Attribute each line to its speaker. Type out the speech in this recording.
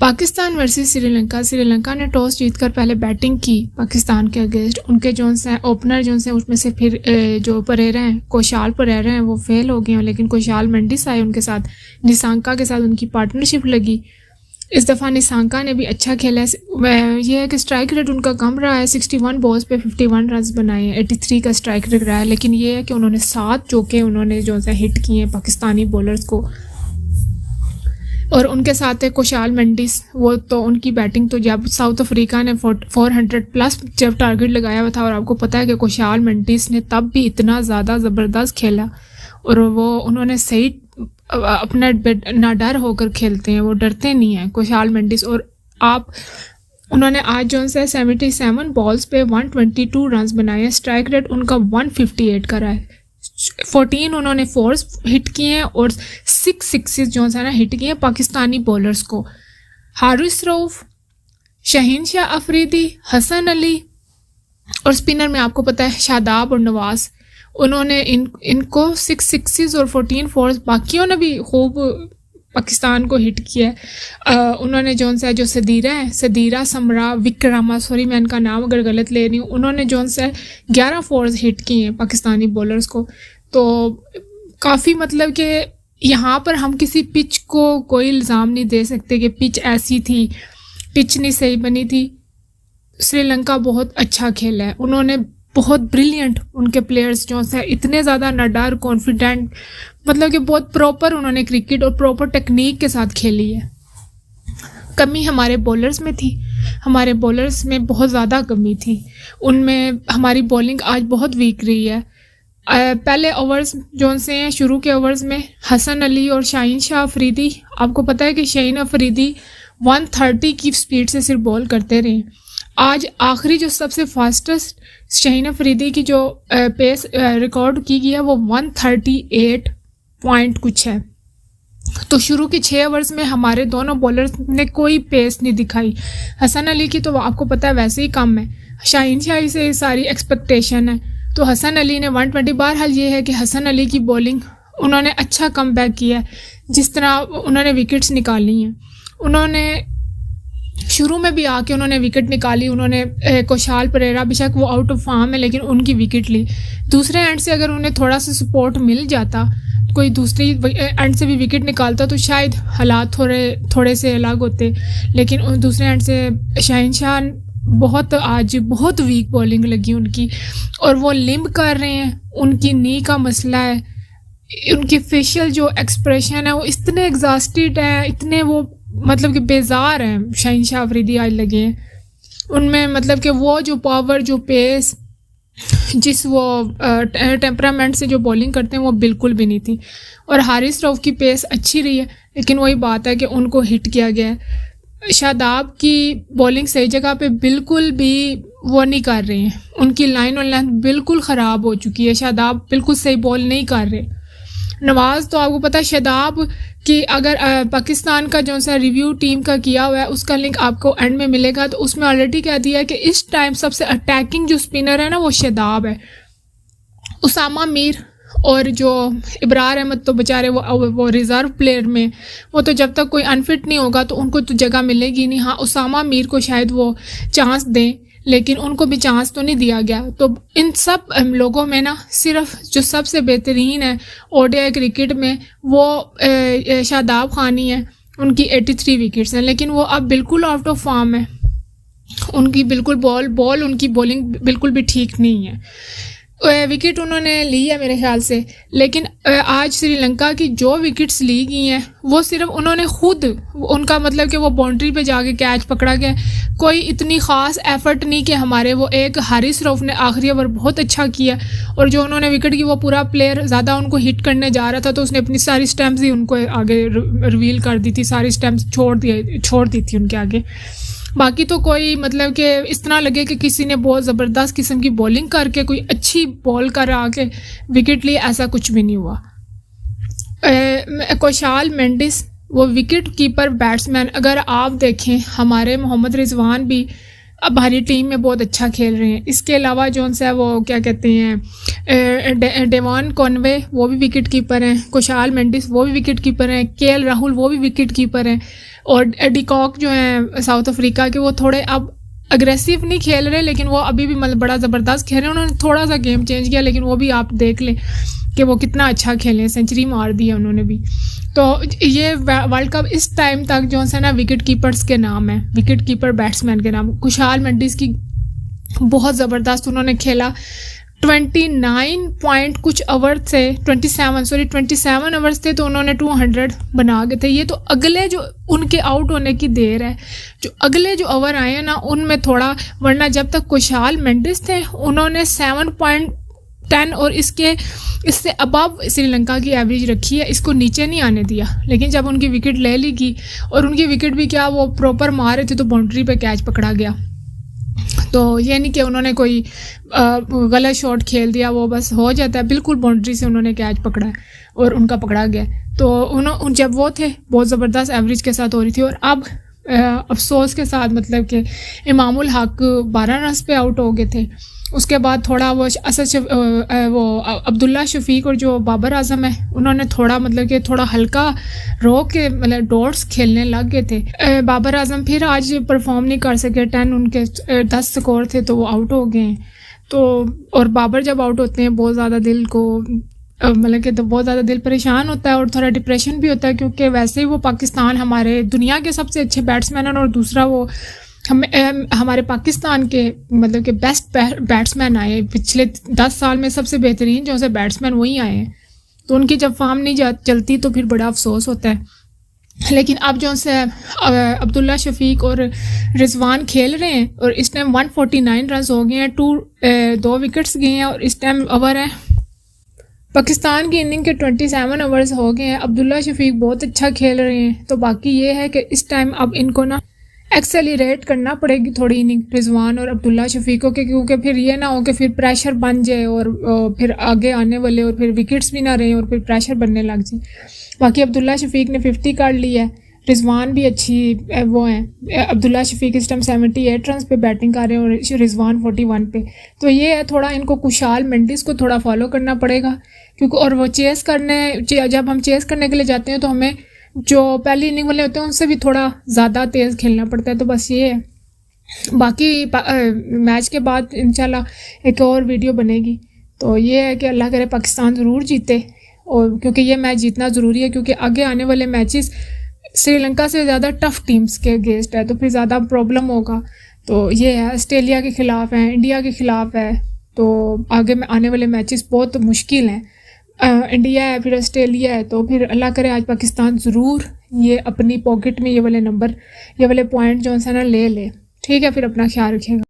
Speaker 1: Pakistan versus Sri Lanka. Sri Lanka ने toss जीतकर पहले बैटिंग की पाकिस्तान के अगेंस्ट। उनके जोन्स हैं ओपनर जोन्स हैं, उसमें से फिर जो परेरा हैं, कोशाल परेरा हैं, वो फेल हो गए हैं, लेकिन कोशाल मेंडिस आए उनके साथ, निसांका के साथ उनकी पार्टनरशिप लगी। इस दफ़ा निसांका ने भी अच्छा खेला है। यह है कि स्ट्राइक रेट उनका कम रहा है, 61 बॉल्स पे 51 रन बनाए हैं, 83 का स्ट्राइक रेट रहा है, लेकिन ये है कि उन्होंने 7 चौके उन्होंने जो है हिट किए हैं पाकिस्तानी बॉलर्स को। और उनके साथ है कोशाल मेंडिस, वो तो उनकी बैटिंग तो जब साउथ अफ्रीका ने 400 प्लस जब टारगेट लगाया हुआ था, और आपको पता है कि कोशाल मेंडिस ने तब भी इतना ज़्यादा ज़बरदस्त खेला, और वो उन्होंने सही अपना ना डर होकर खेलते हैं, वो डरते नहीं हैं कोशाल मेंडिस। और उन्होंने आज जो है 77 बॉल्स पे 122 रन बनाए हैं, स्ट्राइक रेट उनका 158 का रहा है, 14 उन्होंने फोर्स हिट किए हैं और 6 सिक्सेस जो है ना हिट किए हैं पाकिस्तानी बॉलर्स को। हारिस रऊफ, शाहीन शाह अफरीदी, हसन अली और स्पिनर में आपको पता है शादाब और नवाज, उन्होंने इनको 6 सिक्सेस और 14 फोर्स, बाकियों ने भी खूब पाकिस्तान को हिट किया है। उन्होंने जोन सा जो सदीरा समरा विक्रामा, सॉरी मैं इनका नाम अगर गलत ले रही हूँ, उन्होंने जोन सा 11 फोर्स हिट किए हैं पाकिस्तानी बॉलर्स को। तो काफ़ी मतलब कि यहाँ पर हम किसी पिच को कोई इल्ज़ाम नहीं दे सकते कि पिच ऐसी थी, पिच नहीं सही बनी थी। श्रीलंका बहुत अच्छा खेला है, उन्होंने बहुत ब्रिलियंट, उनके प्लेयर्स जो है इतने ज़्यादा नडार कॉन्फिडेंट, मतलब कि बहुत प्रॉपर उन्होंने क्रिकेट और प्रॉपर टेक्निक के साथ खेली है। कमी हमारे बॉलर्स में थी, हमारे बॉलर्स में बहुत ज़्यादा कमी थी, उनमें हमारी बॉलिंग आज बहुत वीक रही है। पहले ओवर्स जो से हैं, शुरू के ओवर्स में हसन अली और शाहीन शाह अफरीदी, आपको पता है कि शाहीन अफरीदी 130 की स्पीड से सिर्फ बॉल करते रहे। आज आखिरी जो सबसे फास्टेस्ट शाहीन अफरीदी की जो पेस रिकॉर्ड की गई है वो 138 पॉइंट कुछ है। तो शुरू के 6 ओवर्स में हमारे दोनों बॉलर्स ने कोई पेस नहीं दिखाई। हसन अली की तो आपको पता है वैसे ही कम है, शाहीन शाह से सारी एक्सपेक्टेशन है, तो हसन अली ने 120। बहरहाल ये है कि हसन अली की बॉलिंग उन्होंने अच्छा कम बैक किया है, जिस तरह उन्होंने विकेट्स निकाली हैं। उन्होंने शुरू में भी आके उन्होंने विकेट निकाली, उन्होंने कोशाल परेरा, बेशक वो आउट ऑफ फॉर्म है लेकिन उनकी विकेट ली। दूसरे एंड से अगर उन्हें थोड़ा सा सपोर्ट मिल जाता, कोई दूसरी एंड से भी विकेट निकालता, तो शायद हालात थोड़े से अलग होते। लेकिन दूसरे एंड से शाहीन शाह आज बहुत वीक बॉलिंग लगी उनकी, और वो लिम्ब कर रहे हैं, उनकी नी का मसला है, उनकी फेशियल जो एक्सप्रेशन है वो इतने एग्जॉस्टेड है, इतने वो मतलब कि बेजार हैं शाहीन शाह अफरीदी आज लगे हैं। उनमें मतलब कि वो जो पावर, जो पेस, जिस वो टेम्परामेंट से जो बॉलिंग करते हैं वो बिल्कुल भी नहीं थी। और हारिस रऊफ की पेस अच्छी रही है, लेकिन वही बात है कि उनको हिट किया गया है। शादाब की बॉलिंग सही जगह पे बिल्कुल भी वो नहीं कर रहे हैं, उनकी लाइन और लेंथ बिल्कुल ख़राब हो चुकी है, शादाब बिल्कुल सही बॉल नहीं कर रहे। नवाज़ तो आपको पता है, शादाब कि अगर पाकिस्तान का जो सा रिव्यू टीम का किया हुआ है उसका लिंक आपको एंड में मिलेगा, तो उसमें ऑलरेडी कह दिया है कि इस टाइम सबसे अटैकिंग जो स्पिनर है ना वो शादाब है। उसामा मीर और जो इब्रार अहमद तो बेचारे वो रिज़र्व प्लेयर में, वो तो जब तक कोई अनफिट नहीं होगा तो उनको तो जगह मिलेगी नहीं। हाँ, उसामा मीर को शायद वो चांस दें, लेकिन उनको भी चांस तो नहीं दिया गया। तो इन सब लोगों में ना सिर्फ जो सबसे बेहतरीन है ओडीआई क्रिकेट में वो शादाब खानी है, उनकी 83 विकेट्स हैं, लेकिन वो अब बिल्कुल आउट ऑफ फॉर्म है, उनकी बिल्कुल बॉल उनकी बॉलिंग बिल्कुल भी ठीक नहीं है। विकेट उन्होंने ली है मेरे ख्याल से, लेकिन आज श्रीलंका की जो विकेट्स ली गई हैं वो सिर्फ उन्होंने खुद, उनका मतलब कि वो बाउंड्री पे जाके कैच पकड़ा गया, कोई इतनी ख़ास एफर्ट नहीं कि हमारे वो एक हारिस रऊफ ने आखिरी ओवर बहुत अच्छा किया, और जो उन्होंने विकेट की वो पूरा प्लेयर ज़्यादा उनको हिट करने जा रहा था तो उसने अपनी सारी स्टैम्प्स ही उनको आगे रिवील कर दी थी, सारी स्टैम्प्स छोड़ दी थी उनके आगे। बाकी तो कोई मतलब कि इस तरह लगे कि किसी ने बहुत ज़बरदस्त किस्म की बॉलिंग करके कोई अच्छी बॉल कर आके विकेट लिए, ऐसा कुछ भी नहीं हुआ। कोशाल मेंडिस वो विकेट कीपर बैट्समैन, अगर आप देखें हमारे मोहम्मद रिजवान भी हमारी टीम में बहुत अच्छा खेल रहे हैं। इसके अलावा जोन सा है वो क्या कहते हैं डेवान कॉनवे वो भी विकेट कीपर हैं, कुशाल मेंडिस वो भी विकेट कीपर हैं, केएल राहुल वो भी विकेट कीपर हैं, और डिकॉक जो हैं साउथ अफ्रीका के वो थोड़े अब अग्रेसिव नहीं खेल रहे, लेकिन वो अभी भी मतलब बड़ा ज़बरदस्त खेल रहे हैं। उन्होंने थोड़ा सा गेम चेंज किया, लेकिन वो भी आप देख लें कि वो कितना अच्छा खेले, सेंचुरी मार दी है उन्होंने भी। तो ये वर्ल्ड कप इस टाइम तक जो है ना विकेट कीपर्स के नाम है, विकेट कीपर बैट्समैन के नाम। कुशाल मेंडिस की बहुत ज़बरदस्त उन्होंने खेला, 29 पॉइंट कुछ ओवर थे, 27 ओवर्स थे तो उन्होंने 200 बना गए थे। ये तो अगले जो उनके आउट होने की देर है, जो अगले जो ओवर आए हैं ना उनमें थोड़ा, वरना जब तक कुशाल मेंडिस थे उन्होंने 7.10 और इससे अबव श्रीलंका की एवरेज रखी है, इसको नीचे नहीं आने दिया। लेकिन जब उनकी विकेट ले ली गई, और उनकी विकेट भी क्या वो प्रॉपर मार रहे थे, तो बाउंड्री पे कैच पकड़ा गया। तो ये नहीं कि उन्होंने कोई गलत शॉट खेल दिया, वो बस हो जाता है, बिल्कुल बाउंड्री से उन्होंने कैच पकड़ा है और उनका पकड़ा गया। तो जब वो थे बहुत ज़बरदस्त एवरेज के साथ हो रही थी, और अब अफसोस के साथ मतलब कि इमामुल हक 12 रन पे आउट हो गए थे। उसके बाद थोड़ा वो अब्दुल्ला शफीक और जो बाबर आजम है उन्होंने थोड़ा मतलब कि थोड़ा हल्का रो के मतलब डॉट्स खेलने लग गए थे। बाबर आजम फिर आज परफॉर्म नहीं कर सके, 10 उनके 10 स्कोर थे तो वो आउट हो गए हैं। तो और बाबर जब आउट होते हैं बहुत ज़्यादा दिल को मतलब कि तो बहुत ज़्यादा दिल परेशान होता है और थोड़ा डिप्रेशन भी होता है, क्योंकि वैसे ही वो पाकिस्तान हमारे दुनिया के सबसे अच्छे बैट्समैन हैं, और दूसरा वो हमारे पाकिस्तान के मतलब कि बेस्ट बैट्समैन आए पिछले 10 साल में, सबसे बेहतरीन जो से बैट्समैन वही आए हैं। तो उनकी जब फॉर्म नहीं चलती तो फिर बड़ा अफसोस होता है। लेकिन अब जो से अब्दुल्ला शफीक और रिजवान खेल रहे हैं, और इस टाइम 149 रन हो गए हैं, 2 विकेट्स गए हैं, और इस टाइम ओवर है पाकिस्तान की इनिंग के 27 ओवर्स हो गए हैं। अब्दुल्ला शफीक बहुत अच्छा खेल रहे हैं। तो बाकी ये है कि इस टाइम अब इनको ना एक्सेलरेट करना पड़ेगी थोड़ी इनिंग रिजवान और अब्दुल्ला शफीक के, क्योंकि फिर ये ना हो कि फिर प्रेशर बन जाए और फिर आगे आने वाले और फिर विकेट्स भी ना रहे और फिर प्रेशर बनने लग जाए। बाकी अब्दुल्ला शफीक ने 50 कर ली है, रिजवान भी अच्छी वो हैं। अब्दुल्ला शफीक इस टाइम 78 रन पे बैटिंग कर रहे हैं और रिजवान 41 पे। तो ये है थोड़ा इनको कुशाल मेंडिस को थोड़ा फॉलो करना पड़ेगा, क्योंकि और वो जब हम चेस करने के लिए जाते हैं तो हमें जो पहली इनिंग वाले होते हैं उनसे भी थोड़ा ज़्यादा तेज़ खेलना पड़ता है। तो बस ये है। बाकी मैच के बाद इंशाल्लाह एक और वीडियो बनेगी। तो ये है कि अल्लाह करे पाकिस्तान ज़रूर जीते, और क्योंकि ये मैच जीतना ज़रूरी है, क्योंकि आगे आने वाले मैचेस श्रीलंका से ज़्यादा टफ़ टीम्स के अगेंस्ट है, तो फिर ज़्यादा प्रॉब्लम होगा। तो ये है, ऑस्ट्रेलिया के ख़िलाफ़ है, इंडिया के ख़िलाफ़ है, तो आगे में आने वाले मैचेस बहुत मुश्किल हैं। इंडिया है, फिर ऑस्ट्रेलिया है, तो फिर अल्लाह करे आज पाकिस्तान ज़रूर ये अपनी पॉकेट में ये वाले नंबर, ये वाले पॉइंट जो है ना ले ले। ठीक है, फिर अपना ख्याल रखिएगा।